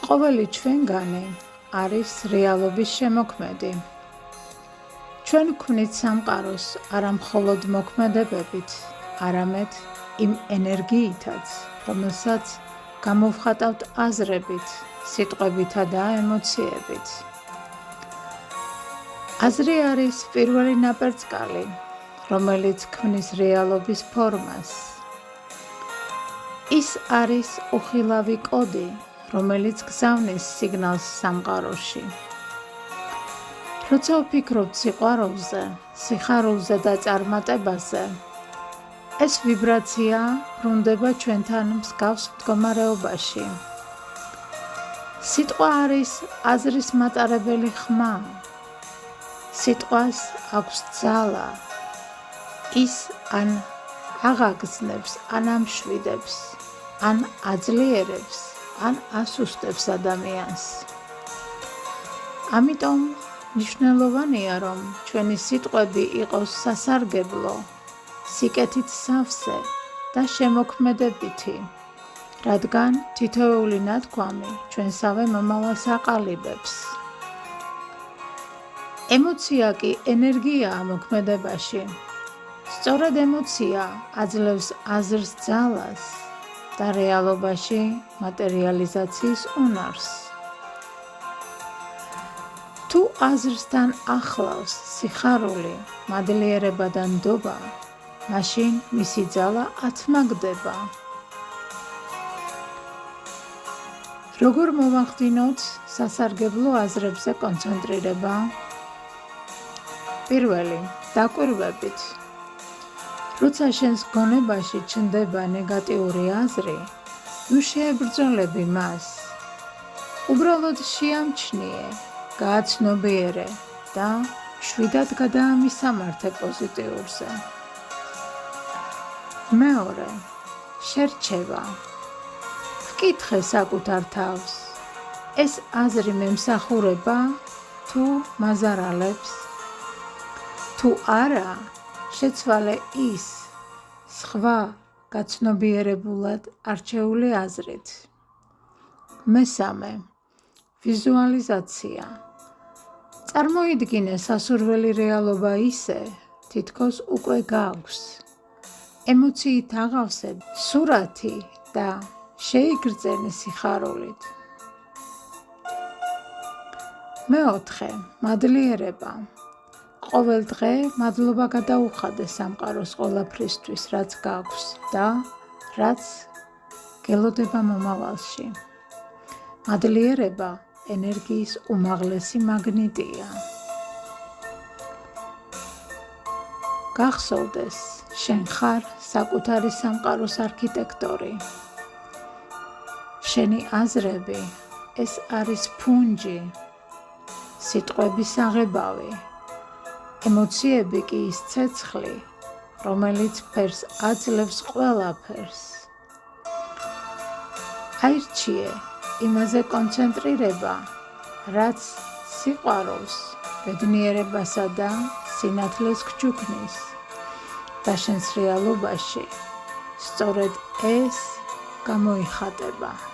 ყოველი ჩვენგანი არის რეალობის შემოქმედი. ჩვენ ვქმნით სამყაროს არა მხოლოდ მოქმედებებით, არამედ იმ ენერგიითაც, რომელსაც გამოვხატავთ აზრებით, სიტყვებითა და ემოციებით. აზრი არის პირველი ნაპერწკალი, რომელიც ქმნის რეალობის ფორმას. ის არის უხილავი კოდი, რომელიც გზავნის სიგნალს სამყაროში. როცა ვფიქრობთ სიყვარულზე, სიხარულზე და წარმატებაზე, ეს ვიბრაცია ბრუნდება ჩვენთან მსგავს მდგომარეობაში. სიტყვა არის აზრის მატარებელი ხმა. სიტყვას აქვს ძალა. ის ან აღაგზნებს, ან ამშვიდებს, ან აძლიერებს, ან ასუსტებს ადამიანს. ამიტომ მნიშვნელოვანია, რომ ჩვენი სიტყვები იყოს სასარგებლო, სიკეთით სავსე და შემოქმედებითი, რადგან თითოეული ნათქვამი ჩვენსავე მომავალს აყალიბებს. ემოცია კი ენერგიაა მოქმედებაში. სწორედ ემოცია აძლევს აზრს ძალას და რეალობაში მატერიალიზაციის უნარს. თუ აზრსთან ახლავს სიხარული, მადლიერება და ნდობა, მაშინ მისი ძალა ათმაგდება. როგორ მოვახდინოთ სასარგებლო აზრებზე კონცენტრირება? პირველი, დაკვირვებით. როცა შენს გონებაში ჩნდება ნეგატიური აზრი, ნუ შეებრძოლები მას. უბრალოდ შეამჩნიე, გააცნობიერე და მშვიდად გადაამისამართე პოზიტიურზე. მეორე, შერჩევა. ვკითხე საკუთარ თავს, ეს აზრი მემსახურება თუ მაზარალებს? თუ არა, შეცვალე ის სხვა გაცნობიერებულად არჩეული აზრით. მესამე, ვიზუალიზაცია. წარმოიდგინე სასურველი რეალობა ისე, თითქოს უკვე გაქვს. ემოციით აღავსებ სურათი და შეიგრძენე სიხარულით. მეოთხე, მადლიერება. ყოველ დღე მადლობა გადაუხადე სამყაროს ყველაფრისთვის, რაც გაქვს და რაც გელოდება მომავალში. მადლიერება ენერგიის უმაღლესი მაგნიტია. გახსოვდეს, შენ ხარ საკუთარი სამყაროს არქიტექტორი. შენი აზრები, ეს არის ფუნჯი, სიტყვების აღებავი. ემოციები კი ის ცეცხლი, რომელიც ფერს აძლევს ყველაფერს. აირჩიე იმაზე კონცენტრირება, რაც სიყვარულს, ბედნიერებასა და სინათლეს გჩუქნის და შენს რეალობაში სწორედ ეს გამოიხატება.